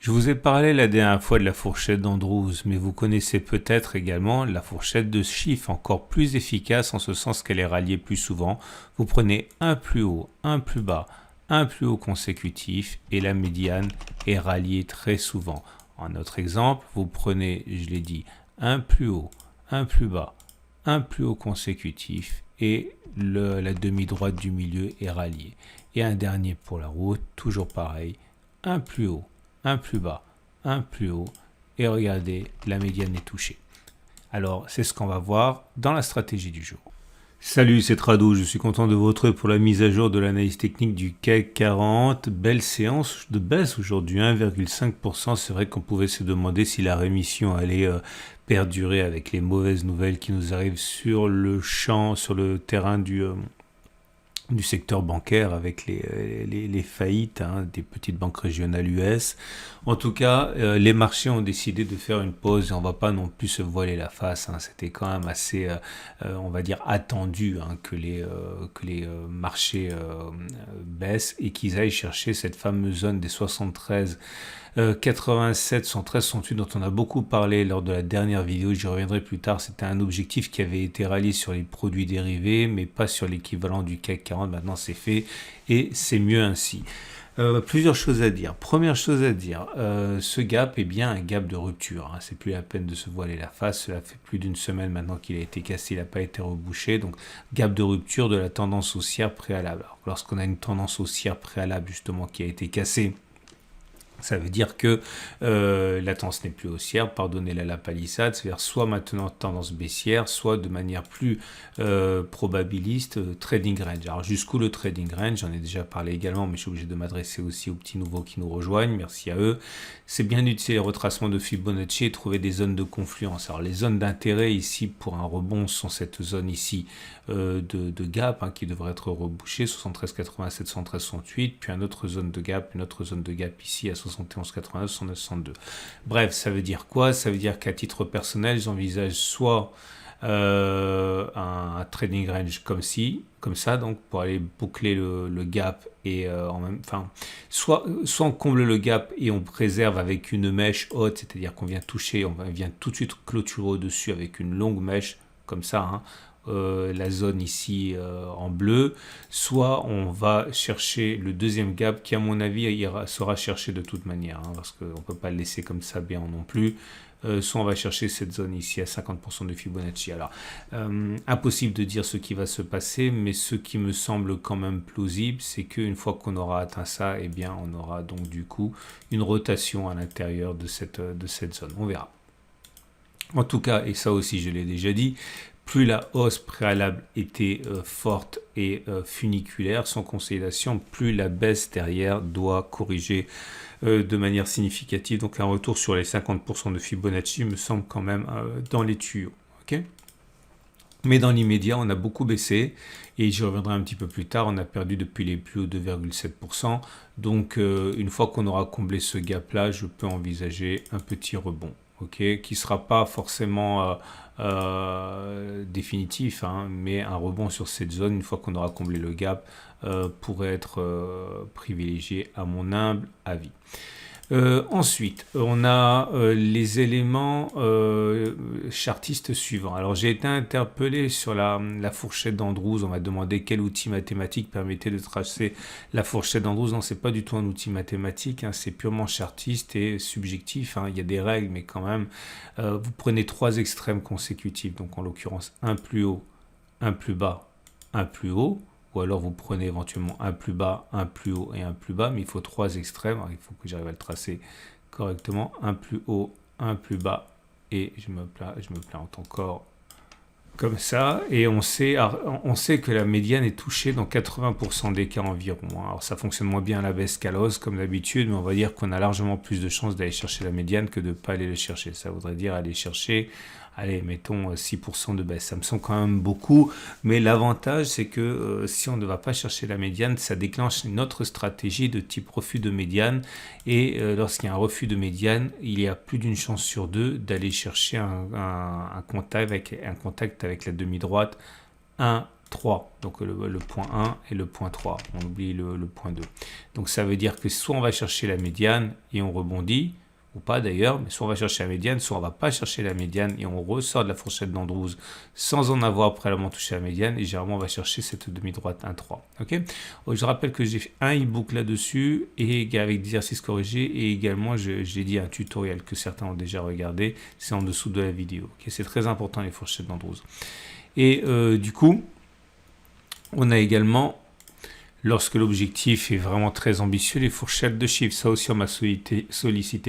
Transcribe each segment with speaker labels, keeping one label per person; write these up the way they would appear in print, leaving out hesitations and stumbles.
Speaker 1: Je vous ai parlé la dernière fois de la fourchette d'Andrews, mais vous connaissez peut-être également la fourchette de Schiff, encore plus efficace en ce sens qu'elle est ralliée plus souvent. Vous prenez un plus haut, un plus bas, un plus haut consécutif et la médiane est ralliée très souvent. En notre exemple, vous prenez, je l'ai dit, un plus haut, un plus bas, un plus haut consécutif et la demi-droite du milieu est ralliée. Et un dernier pour la route, toujours pareil, un plus haut, un plus bas, un plus haut, et regardez, la médiane est touchée. Alors, c'est ce qu'on va voir dans la stratégie du jour. Salut, c'est Trado, je suis content de vous retrouver pour la mise à jour de l'analyse technique du CAC 40. Belle séance de baisse aujourd'hui, 1,5%. C'est vrai qu'on pouvait se demander si la rémission allait perdurer avec les mauvaises nouvelles qui nous arrivent sur le champ, sur le terrain du secteur bancaire avec les faillites des petites banques régionales US. En tout cas, les marchés ont décidé de faire une pause et on ne va pas non plus se voiler la face. C'était quand même assez, on va dire, attendu que les marchés baissent et qu'ils aillent chercher cette fameuse zone des 73 87, 113, 108 dont on a beaucoup parlé lors de la dernière vidéo, j'y reviendrai plus tard. C'était un objectif qui avait été rallié sur les produits dérivés mais pas sur l'équivalent du CAC 40. Maintenant c'est fait et c'est mieux ainsi. Plusieurs choses à dire. Première chose à dire, ce gap est bien un gap de rupture. C'est plus la peine de se voiler la face. Cela fait plus d'une semaine maintenant qu'il a été cassé, il n'a pas été rebouché. Donc gap de rupture de la tendance haussière préalable. Alors, lorsqu'on a une tendance haussière préalable justement qui a été cassée, ça veut dire que la tendance n'est plus haussière, pardonnez-la la palissade, c'est-à-dire soit maintenant tendance baissière, soit de manière plus probabiliste, trading range. Alors jusqu'où le trading range, j'en ai déjà parlé également, mais je suis obligé de m'adresser aussi aux petits nouveaux qui nous rejoignent, merci à eux. C'est bien d'utiliser les retracements de Fibonacci et trouver des zones de confluence. Alors les zones d'intérêt ici pour un rebond sont cette zone ici de gap qui devrait être rebouchée, 73,87, 113,68, puis une autre zone de gap ici à 71,89, 109,62. Bref, ça veut dire quoi? Ça veut dire qu'à titre personnel, j'envisage soit un trading range comme ça, donc pour aller boucler le gap et soit on comble le gap et on préserve avec une mèche haute, c'est-à-dire qu'on vient toucher, on vient tout de suite clôturer au-dessus avec une longue mèche comme ça, la zone ici en bleu, soit on va chercher le deuxième gap qui à mon avis sera cherché de toute manière, parce qu'on ne peut pas le laisser comme ça bien non plus. Soit on va chercher cette zone ici à 50% de Fibonacci. Alors, impossible de dire ce qui va se passer, mais ce qui me semble quand même plausible, c'est qu'une fois qu'on aura atteint ça, eh bien, on aura donc du coup une rotation à l'intérieur de cette zone. On verra. En tout cas, et ça aussi je l'ai déjà dit, plus la hausse préalable était forte et funiculaire, sans consolidation, plus la baisse derrière doit corriger de manière significative. Donc un retour sur les 50% de Fibonacci me semble quand même dans les tuyaux. Okay, mais dans l'immédiat, on a beaucoup baissé et j'y reviendrai un petit peu plus tard. On a perdu depuis les plus hauts 2,7%. Donc une fois qu'on aura comblé ce gap-là, je peux envisager un petit rebond. Okay, qui ne sera pas forcément définitif, mais un rebond sur cette zone, une fois qu'on aura comblé le gap, pourrait être privilégié à mon humble avis. Ensuite, on a les éléments chartistes suivants. Alors, j'ai été interpellé sur la fourchette d'Andrews. On m'a demandé quel outil mathématique permettait de tracer la fourchette d'Andrews. Non, c'est pas du tout un outil mathématique. C'est purement chartiste et subjectif. Il y a des règles, mais quand même, vous prenez trois extrêmes consécutifs. Donc, en l'occurrence, un plus haut, un plus bas, un plus haut. Ou alors vous prenez éventuellement un plus bas, un plus haut et un plus bas, mais il faut trois extrêmes. Alors, il faut que j'arrive à le tracer correctement. Un plus haut, un plus bas, et je me plante encore comme ça. Et on sait que la médiane est touchée dans 80% des cas environ. Alors ça fonctionne moins bien à la baisse qu'à l'hausse comme d'habitude, mais on va dire qu'on a largement plus de chances d'aller chercher la médiane que de ne pas aller le chercher. Ça voudrait dire aller chercher, allez, mettons 6% de baisse. Ça me semble quand même beaucoup, mais l'avantage, c'est que si on ne va pas chercher la médiane, ça déclenche une autre stratégie de type refus de médiane. Et lorsqu'il y a un refus de médiane, il y a plus d'une chance sur deux d'aller chercher un contact avec la demi-droite 1 3, donc le point 1 et le point 3, on oublie le point 2. Donc ça veut dire que soit on va chercher la médiane et on rebondit, ou pas d'ailleurs, mais soit on va chercher la médiane, soit on va pas chercher la médiane et on ressort de la fourchette d'Andrews sans en avoir préalablement touché la médiane, et généralement on va chercher cette demi-droite 1-3. Okay, je rappelle que j'ai fait un e-book là-dessus et avec des exercices corrigés, et également j'ai dit un tutoriel que certains ont déjà regardé, c'est en dessous de la vidéo. Okay, c'est très important les fourchettes d'Andrews. Et du coup, on a également, lorsque l'objectif est vraiment très ambitieux, les fourchettes de chiffres. Ça aussi, on m'a sollicité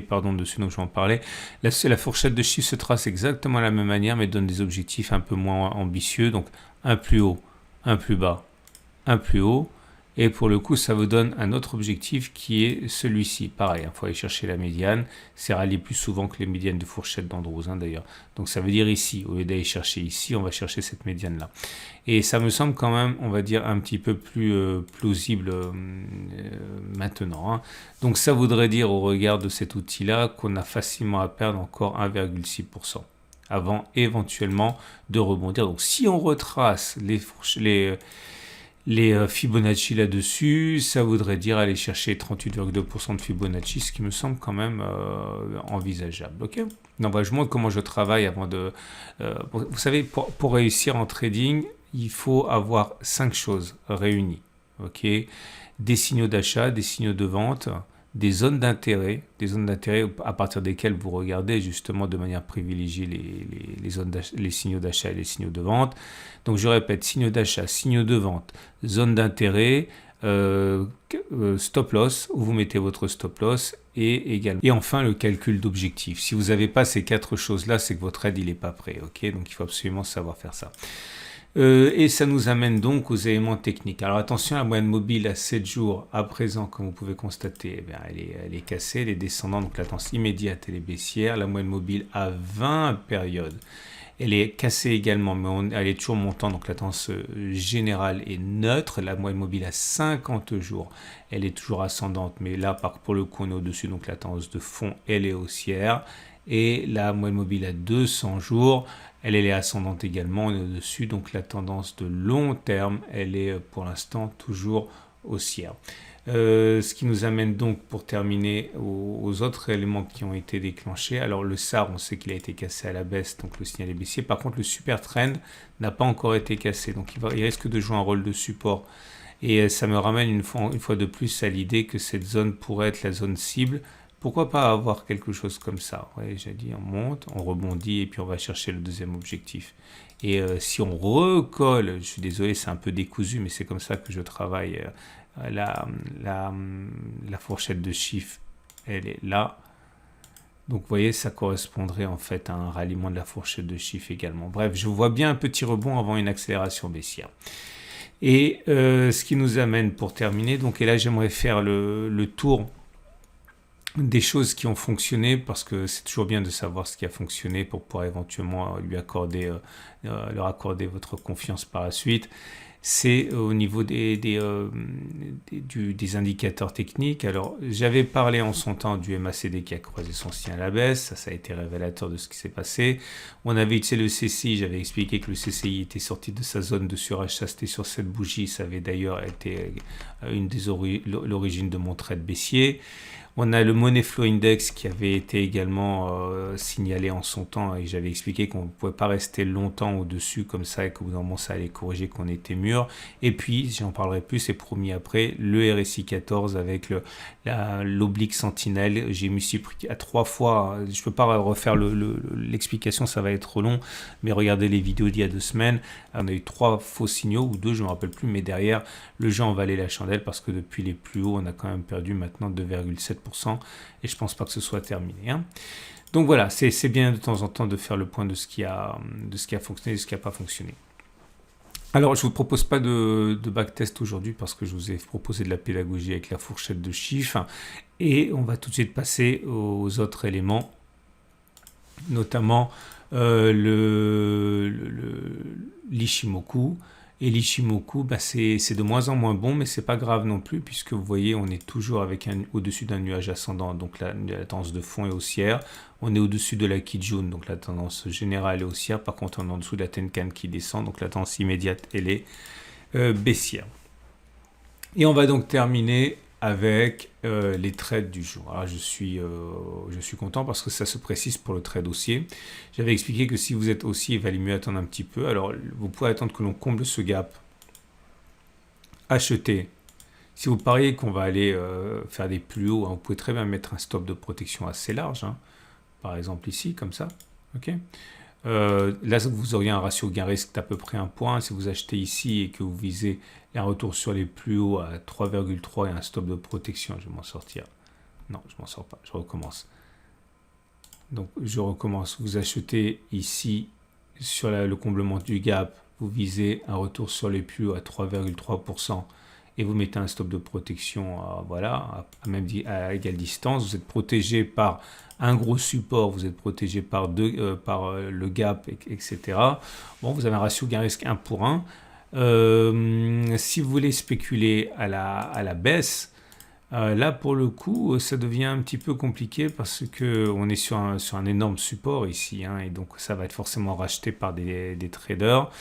Speaker 1: dessus, donc je vais en parler. La fourchette de chiffres se trace exactement de la même manière, mais donne des objectifs un peu moins ambitieux. Donc, un plus haut, un plus bas, un plus haut. Et pour le coup, ça vous donne un autre objectif qui est celui-ci. Pareil, il faut aller chercher la médiane. C'est rallié plus souvent que les médianes de fourchette d'Andrews, d'ailleurs. Donc ça veut dire ici, au lieu d'aller chercher ici, on va chercher cette médiane-là. Et ça me semble quand même, on va dire, un petit peu plus plausible maintenant. Donc ça voudrait dire, au regard de cet outil-là, qu'on a facilement à perdre encore 1,6%. Avant éventuellement de rebondir. Donc si on retrace les Fibonacci là-dessus, ça voudrait dire aller chercher 38,2% de Fibonacci, ce qui me semble quand même envisageable. Ok. Donc, je montre comment je travaille avant de... vous savez, pour réussir en trading, il faut avoir 5 choses réunies. Ok. Des signaux d'achat, des signaux de vente, des zones d'intérêt à partir desquelles vous regardez justement de manière privilégiée les signaux d'achat et les signaux de vente. Donc je répète, signaux d'achat, signaux de vente, zone d'intérêt, stop loss, où vous mettez votre stop loss, et enfin le calcul d'objectif. Si vous n'avez pas ces 4 choses-là, c'est que votre trade il n'est pas prêt. Ok, donc il faut absolument savoir faire ça. Et ça nous amène donc aux éléments techniques. Alors attention, la moyenne mobile à 7 jours à présent, comme vous pouvez constater, eh bien, elle est cassée, elle est descendante, donc la tendance immédiate elle est baissière. La moyenne mobile à 20 périodes, elle est cassée également, mais elle est toujours montante, donc la tendance générale est neutre. La moyenne mobile à 50 jours, elle est toujours ascendante, mais là pour le coup on est au-dessus, donc la tendance de fond elle est haussière. Et la moyenne mobile à 200 jours, elle est ascendante également, on est au-dessus, donc la tendance de long terme, elle est pour l'instant toujours haussière. Ce qui nous amène donc pour terminer aux autres éléments qui ont été déclenchés. Alors le SAR, on sait qu'il a été cassé à la baisse, donc le signal est baissier. Par contre, le super trend n'a pas encore été cassé, donc il risque de jouer un rôle de support. Et ça me ramène une fois de plus à l'idée que cette zone pourrait être la zone cible. Pourquoi pas avoir quelque chose comme ça? Ouais, j'ai dit, on monte, on rebondit et puis on va chercher le deuxième objectif. Et si on recolle, je suis désolé, c'est un peu décousu, mais c'est comme ça que je travaille. La fourchette de chiffres, elle est là. Donc vous voyez, ça correspondrait en fait à un ralliement de la fourchette de chiffres également. Bref, je vois bien un petit rebond avant une accélération baissière. Et ce qui nous amène pour terminer, donc et là j'aimerais faire le tour des choses qui ont fonctionné, parce que c'est toujours bien de savoir ce qui a fonctionné pour pouvoir éventuellement leur accorder votre confiance par la suite. C'est au niveau des indicateurs techniques. Alors, j'avais parlé en son temps du MACD qui a croisé son signal à la baisse. Ça a été révélateur de ce qui s'est passé. On avait utilisé le CCI. J'avais expliqué que le CCI était sorti de sa zone de surachat. C'était sur cette bougie. Ça avait d'ailleurs été l'origine de mon trade baissier. On a le Money Flow Index qui avait été également signalé en son temps, et j'avais expliqué qu'on ne pouvait pas rester longtemps au-dessus comme ça et qu'au bout d'un moment ça allait corriger, qu'on était mûr. Et puis, j'en parlerai plus, c'est promis après, le RSI 14 avec l'oblique sentinelle. J'ai mis à 3 fois, je ne peux pas refaire l'explication, ça va être trop long, mais regardez les vidéos d'il y a 2 semaines, on a eu 3 faux signaux, ou 2, je ne me rappelle plus, mais derrière, le jeu en valait la chandelle parce que depuis les plus hauts, on a quand même perdu maintenant 2,7%. Et je pense pas que ce soit terminé. Donc voilà, c'est bien de temps en temps de faire le point de ce qui a fonctionné et de ce qui n'a pas fonctionné. Alors, je ne vous propose pas de backtest aujourd'hui parce que je vous ai proposé de la pédagogie avec la fourchette de chiffres. Et on va tout de suite passer aux autres éléments, notamment l'Ishimoku. Et l'Ichimoku, bah, c'est de moins en moins bon, mais c'est pas grave non plus, puisque vous voyez, on est toujours avec au-dessus d'un nuage ascendant, donc la tendance de fond est haussière. On est au-dessus de la Kijun, donc la tendance générale est haussière. Par contre, on est en dessous de la Tenkan qui descend, donc la tendance immédiate, elle est baissière. Et on va donc terminer avec les trades du jour. Alors je suis content parce que ça se précise pour le trade haussier. J'avais expliqué que si vous êtes haussier, il valait mieux attendre un petit peu. Alors vous pouvez attendre que l'on comble ce gap. Acheter. Si vous pariez qu'on va aller faire des plus hauts, hein, vous pouvez très bien mettre un stop de protection assez large. Hein. Par exemple ici, comme ça. Ok. Là, vous auriez un ratio gain-risque d'à peu près 1 point. Si vous achetez ici et que vous visez un retour sur les plus hauts à 3,3 et un stop de protection, je vais m'en sortir. Non, je m'en sors pas, je recommence. Donc, je recommence. Vous achetez ici sur le comblement du gap, vous visez un retour sur les plus hauts à 3,3% et vous mettez un stop de protection à égale distance. Vous êtes protégé par un gros support, vous êtes protégé par le gap, etc. Bon, vous avez un ratio gain-risque 1 pour 1. Si vous voulez spéculer à la baisse, là pour le coup ça devient un petit peu compliqué parce qu'on est sur un énorme support ici, hein, et donc ça va être forcément racheté par des traders.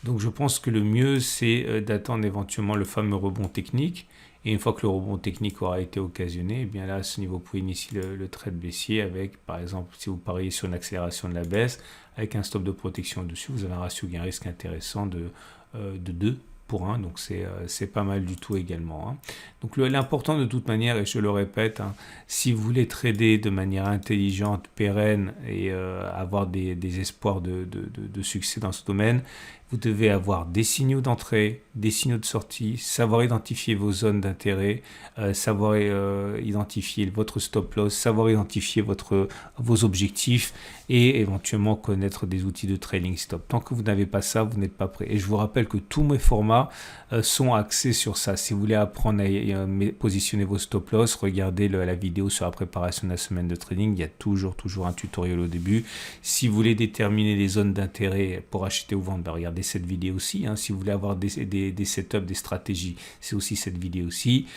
Speaker 1: Donc je pense que le mieux c'est d'attendre éventuellement le fameux rebond technique. Et une fois que le rebond technique aura été occasionné, eh bien là, à ce niveau, vous pouvez initier le trade baissier avec, par exemple, si vous pariez sur une accélération de la baisse, avec un stop de protection dessus, vous avez un ratio gain-risque intéressant de 2 pour 1, donc c'est pas mal du tout également. Hein. Donc l'important de toute manière, et je le répète, hein, si vous voulez trader de manière intelligente, pérenne et avoir des espoirs de succès dans ce domaine, vous devez avoir des signaux d'entrée, des signaux de sortie, savoir identifier vos zones d'intérêt, savoir identifier votre stop loss, savoir identifier vos objectifs et éventuellement connaître des outils de trailing stop. Tant que vous n'avez pas ça, vous n'êtes pas prêt. Et je vous rappelle que tous mes formats sont axés sur ça. Si vous voulez apprendre à positionner vos stop loss, regardez la vidéo sur la préparation de la semaine de trading. Il y a toujours un tutoriel au début. Si vous voulez déterminer les zones d'intérêt pour acheter ou vendre, regardez cette vidéo aussi. Hein. Si vous voulez avoir des setups, des stratégies, c'est aussi cette vidéo aussi.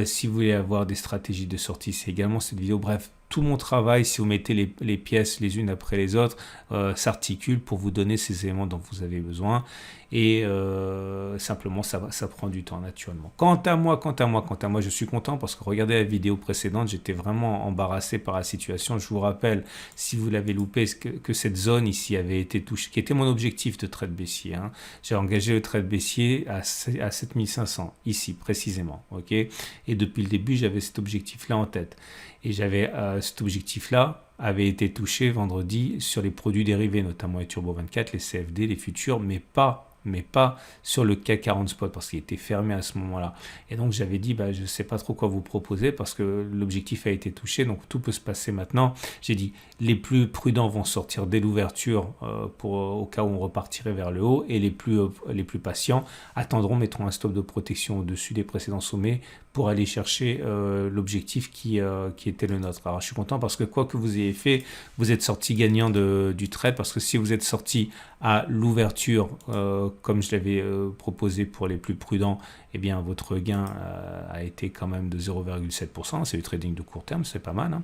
Speaker 1: Si vous voulez avoir des stratégies de sortie, c'est également cette vidéo. Bref, tout mon travail, si vous mettez les pièces les unes après les autres, s'articule pour vous donner ces éléments dont vous avez besoin. Et simplement, ça prend du temps naturellement. Quant à moi, je suis content parce que regardez la vidéo précédente, j'étais vraiment embarrassé par la situation. Je vous rappelle, si vous l'avez loupé, que cette zone ici avait été touchée, qui était mon objectif de trade baissier. Hein. J'ai engagé le trade baissier à 7500, ici précisément. Okay, et depuis le début, j'avais cet objectif-là en tête. Et j'avais cet objectif-là avait été touché vendredi sur les produits dérivés, notamment les Turbo 24, les CFD, les futurs, mais pas sur le CAC 40 spot parce qu'il était fermé à ce moment-là. Et donc j'avais dit, je ne sais pas trop quoi vous proposer parce que l'objectif a été touché, donc tout peut se passer maintenant. J'ai dit, les plus prudents vont sortir dès l'ouverture au cas où on repartirait vers le haut, et les plus patients attendront, mettront un stop de protection au-dessus des précédents sommets pour aller chercher l'objectif qui était le nôtre. Alors je suis content parce que quoi que vous ayez fait, vous êtes sorti gagnant du trade, parce que si vous êtes sorti à l'ouverture comme je l'avais proposé pour les plus prudents, eh bien votre gain a été quand même de 0,7%, c'est du trading de court terme, c'est pas mal. Hein.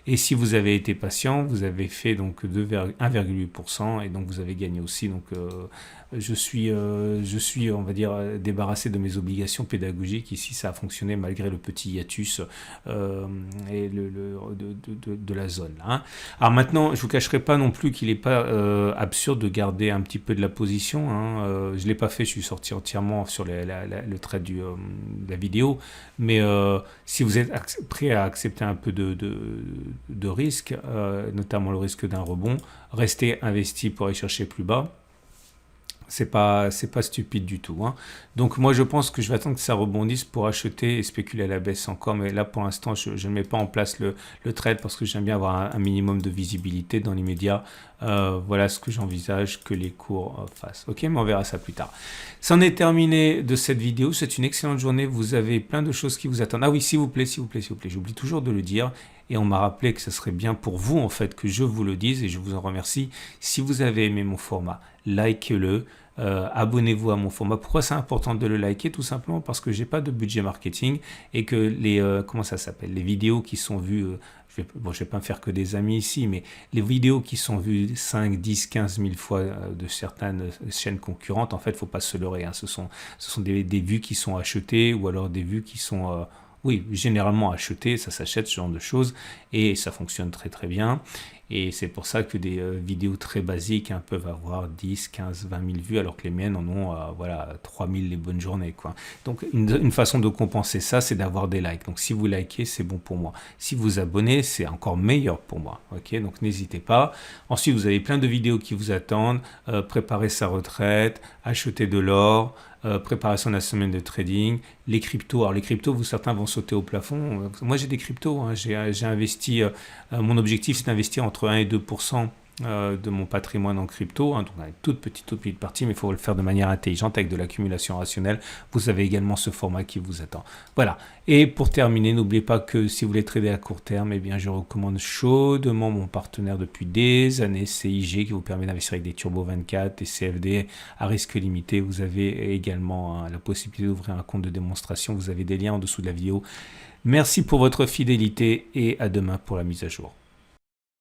Speaker 1: Et si vous avez été patient, vous avez fait donc 1,8% et donc vous avez gagné aussi. Donc je suis, on va dire, débarrassé de mes obligations pédagogiques. Ici, ça a fonctionné malgré le petit hiatus et de la zone. Hein. Alors maintenant, je ne vous cacherai pas non plus qu'il n'est pas absurde de garder un petit peu de la position. Hein. Je ne l'ai pas fait, je suis sorti entièrement sur le trade de la vidéo. Mais si vous êtes prêt à accepter un peu de risque, notamment le risque d'un rebond, restez investi pour aller chercher plus bas. C'est pas stupide du tout. Hein. Donc moi je pense que je vais attendre que ça rebondisse pour acheter et spéculer à la baisse encore. Mais là pour l'instant je ne mets pas en place le trade parce que j'aime bien avoir un minimum de visibilité dans l'immédiat. Voilà ce que j'envisage que les cours fassent. Ok, mais on verra ça plus tard. C'en est terminé de cette vidéo. C'est une excellente journée. Vous avez plein de choses qui vous attendent. Ah oui, s'il vous plaît. J'oublie toujours de le dire. Et on m'a rappelé que ce serait bien pour vous en fait que je vous le dise et je vous en remercie. Si vous avez aimé mon format, likez-le. abonnez-vous à mon format. Pourquoi c'est important de le liker? Tout simplement parce que j'ai pas de budget marketing et que comment ça s'appelle? Les vidéos qui sont vues, je vais pas me faire que des amis ici, mais les vidéos qui sont vues 5, 10, 15 000 fois de certaines chaînes concurrentes, en fait, faut pas se leurrer, hein. Ce sont des vues qui sont achetées ou alors des vues qui sont oui, généralement achetées, ça s'achète, ce genre de choses, et ça fonctionne très très bien. Et c'est pour ça que des vidéos très basiques peuvent avoir 10, 15, 20 000 vues, alors que les miennes en ont voilà, 3 000 les bonnes journées, quoi. Donc une façon de compenser ça, c'est d'avoir des likes. Donc si vous likez, c'est bon pour moi. Si vous abonnez, c'est encore meilleur pour moi. Ok, donc n'hésitez pas. Ensuite, vous avez plein de vidéos qui vous attendent. Préparer sa retraite, acheter de l'or, préparation de la semaine de trading, les cryptos. Alors les cryptos, certains vont sauter au plafond. Moi j'ai des cryptos, hein. J'ai investi, mon objectif c'est d'investir entre 1 et 2% de mon patrimoine en crypto, hein. Donc une toute petite partie, mais il faut le faire de manière intelligente avec de l'accumulation rationnelle. Vous avez également ce format qui vous attend. Voilà. Et pour terminer, n'oubliez pas que si vous voulez trader à court terme, eh bien je recommande chaudement mon partenaire depuis des années, CIG, qui vous permet d'investir avec des Turbo 24, des CFD à risque limité. Vous avez également la possibilité d'ouvrir un compte de démonstration. Vous avez des liens en dessous de la vidéo. Merci pour votre fidélité et à demain pour la mise à jour.